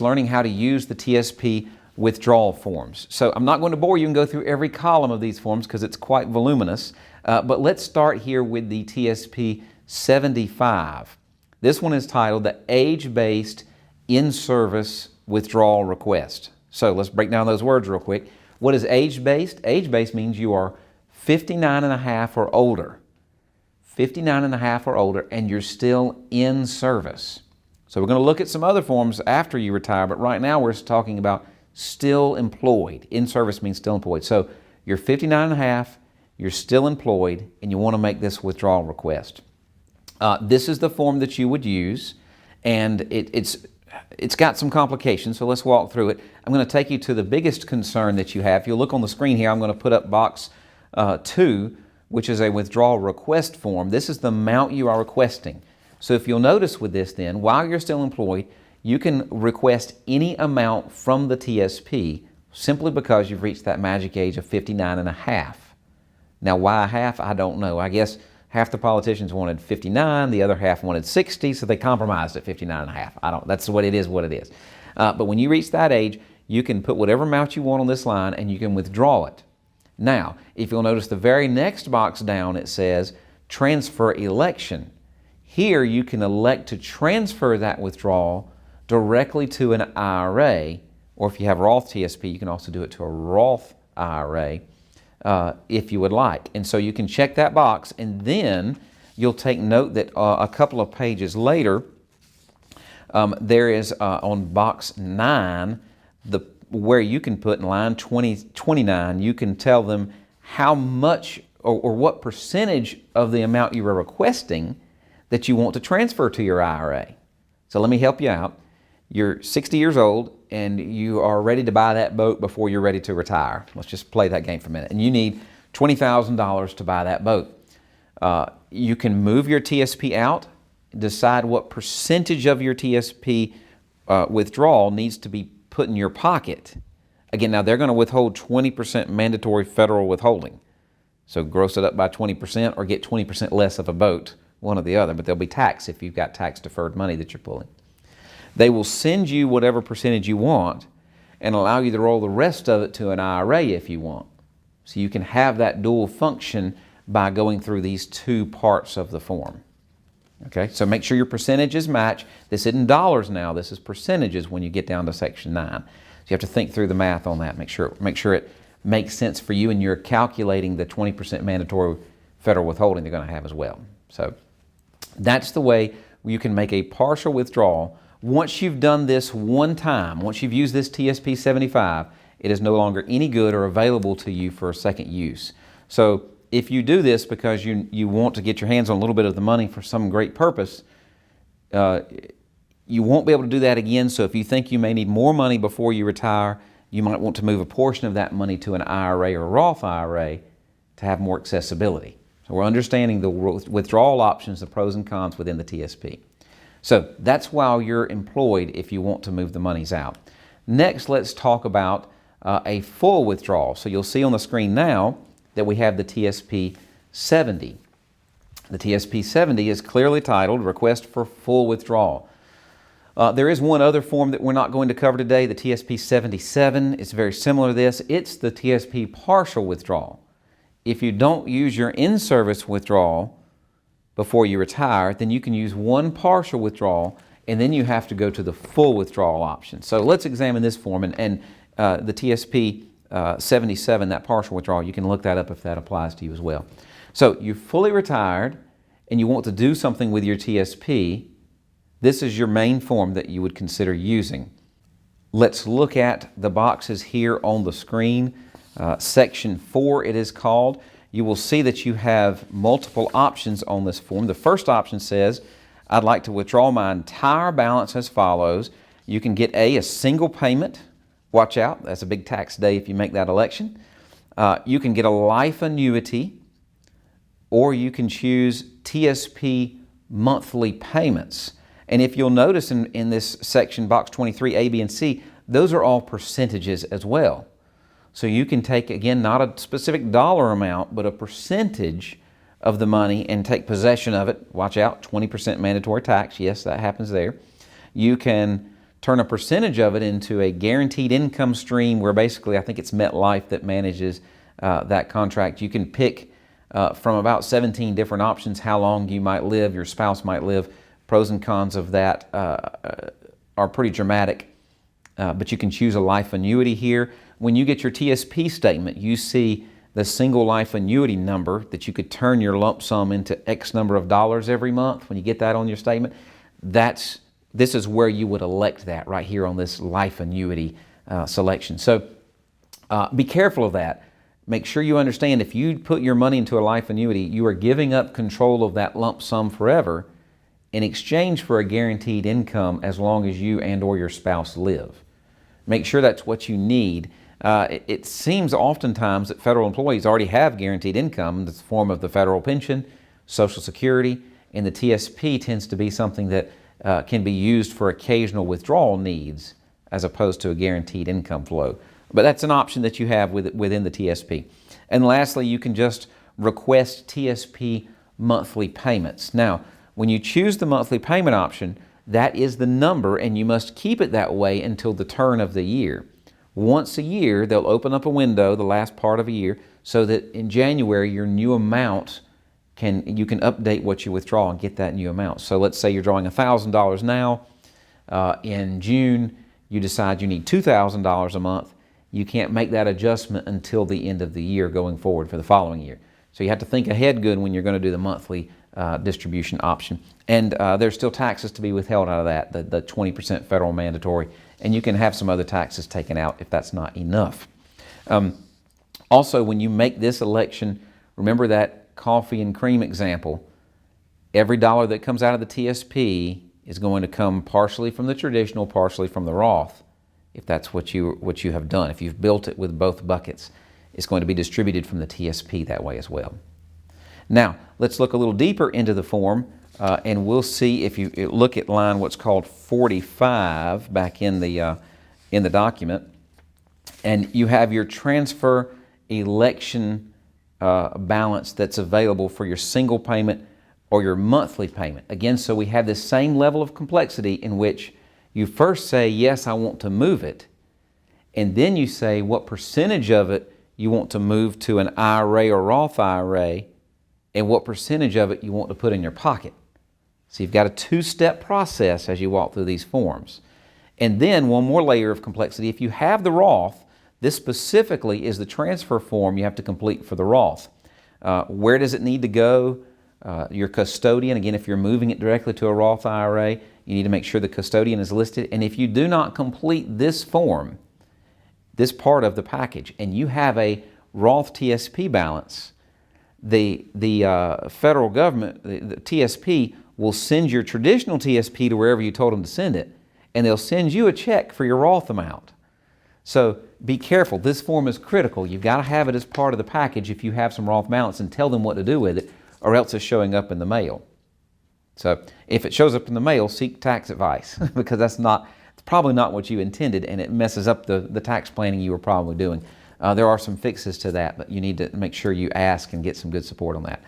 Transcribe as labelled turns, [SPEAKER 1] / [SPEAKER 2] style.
[SPEAKER 1] learning how to use the TSP withdrawal forms. So I'm not going to bore you and go through every column of these forms because it's quite voluminous, but let's start here with the TSP 75. This one is titled the Age-Based In-Service Withdrawal Request. So let's break down those words real quick. What is age-based? Age-based means you are 59 and a half or older. 59 and a half or older, and you're still in service. So we're going to look at some other forms after you retire, but right now we're talking about still employed. In service means still employed. So you're 59 and a half, you're still employed, and you want to make this withdrawal request. This is the form that you would use, and it's got some complications, so let's walk through it. I'm going to take you to the biggest concern that you have. If you look on the screen here, I'm going to put up box 2, which is a withdrawal request form. This is the amount you are requesting. So if you'll notice with this then, while you're still employed, you can request any amount from the TSP simply because you've reached that magic age of 59 and a half. Now why half, I don't know. I guess half the politicians wanted 59, the other half wanted 60, so they compromised at 59 and a half. That's what it is, But when you reach that age, you can put whatever amount you want on this line and you can withdraw it. Now, if you'll notice the very next box down, it says transfer election. Here you can elect to transfer that withdrawal directly to an IRA, or if you have Roth TSP, you can also do it to a Roth IRA if you would like. And so you can check that box, and then you'll take note that a couple of pages later, there is on box 9, where you can put in line 29, you can tell them how much or what percentage of the amount you are requesting that you want to transfer to your IRA. So let me help you out. You're 60 years old and you are ready to buy that boat before you're ready to retire. Let's just play that game for a minute. And you need $20,000 to buy that boat. You can move your TSP out, decide what percentage of your TSP withdrawal needs to be put in your pocket. Again, now they're going to withhold 20% mandatory federal withholding. So gross it up by 20% or get 20% less of a boat, one or the other, but there'll be tax if you've got tax deferred money that you're pulling. They will send you whatever percentage you want and allow you to roll the rest of it to an IRA if you want. So you can have that dual function by going through these two parts of the form. Okay, so make sure your percentages match. This isn't dollars now, this is percentages when you get down to section 9. So you have to think through the math on that, make sure it makes sense for you and you're calculating the 20% mandatory federal withholding they're going to have as well. So that's the way you can make a partial withdrawal. Once you've done this one time, once you've used this TSP 75, it is no longer any good or available to you for a second use. So if you do this because you want to get your hands on a little bit of the money for some great purpose, you won't be able to do that again. So if you think you may need more money before you retire, you might want to move a portion of that money to an IRA or Roth IRA to have more accessibility. So we're understanding the withdrawal options, the pros and cons within the TSP. So that's while you're employed if you want to move the monies out. Next, let's talk about a full withdrawal. So you'll see on the screen now that we have the TSP 70. The TSP 70 is clearly titled Request for Full Withdrawal. There is one other form that we're not going to cover today, the TSP 77. It's very similar to this. It's the TSP partial withdrawal. If you don't use your in-service withdrawal before you retire, then you can use one partial withdrawal and then you have to go to the full withdrawal option. So let's examine this form and the TSP 77, that partial withdrawal, you can look that up if that applies to you as well. So you're fully retired and you want to do something with your TSP. This is your main form that you would consider using. Let's look at the boxes here on the screen. Section 4 it is called. You will see that you have multiple options on this form. The first option says, I'd like to withdraw my entire balance as follows. You can get a single payment. Watch out, that's a big tax day if you make that election. You can get a life annuity, or you can choose TSP monthly payments. And if you'll notice in this section, box 23, A, B, and C, those are all percentages as well. So you can take, again, not a specific dollar amount, but a percentage of the money and take possession of it. Watch out, 20% mandatory tax. Yes, that happens there. You can turn a percentage of it into a guaranteed income stream where basically I think it's MetLife that manages that contract. You can pick from about 17 different options how long you might live, your spouse might live. Pros and cons of that are pretty dramatic, but you can choose a life annuity here. When you get your TSP statement, you see the single life annuity number that you could turn your lump sum into X number of dollars every month. When you get that on your statement, this is where you would elect that right here on this life annuity selection. So be careful of that. Make sure you understand if you put your money into a life annuity, you are giving up control of that lump sum forever in exchange for a guaranteed income as long as you and or your spouse live. Make sure that's what you need. It seems oftentimes that federal employees already have guaranteed income in the form of the federal pension, Social Security, and the TSP tends to be something that can be used for occasional withdrawal needs as opposed to a guaranteed income flow. But that's an option that you have within the TSP. And lastly, you can just request TSP monthly payments. Now, when you choose the monthly payment option, that is the number, and you must keep it that way until the turn of the year. Once a year, they'll open up a window, the last part of a year, so that in January, your new amount you can update what you withdraw and get that new amount. So let's say you're drawing $1,000 now. In June, you decide you need $2,000 a month. You can't make that adjustment until the end of the year going forward for the following year. So you have to think ahead good when you're going to do the monthly distribution option. And there's still taxes to be withheld out of that, the 20% federal mandatory. And you can have some other taxes taken out if that's not enough. Also, when you make this election, remember that coffee and cream example. Every dollar that comes out of the TSP is going to come partially from the traditional, partially from the Roth. If that's what you have done, if you've built it with both buckets, it's going to be distributed from the TSP that way as well. Now, let's look a little deeper into the form, and we'll see if you look at line what's called 45 back in the document, and you have your transfer election balance that's available for your single payment or your monthly payment. Again, so we have this same level of complexity in which you first say, yes, I want to move it, and then you say what percentage of it you want to move to an IRA or Roth IRA, and what percentage of it you want to put in your pocket. So you've got a two-step process as you walk through these forms. And then one more layer of complexity. If you have the Roth, this specifically is the transfer form you have to complete for the Roth. Where does it need to go? Your custodian, again, if you're moving it directly to a Roth IRA, you need to make sure the custodian is listed. And if you do not complete this form, this part of the package, and you have a Roth TSP balance, the federal government, the TSP, will send your traditional TSP to wherever you told them to send it, and they'll send you a check for your Roth amount. So be careful. This form is critical. You've got to have it as part of the package if you have some Roth balance, and tell them what to do with it, or else it's showing up in the mail. So if it shows up in the mail, seek tax advice because it's probably not what you intended, and it messes up the tax planning you were probably doing. There are some fixes to that, but you need to make sure you ask and get some good support on that.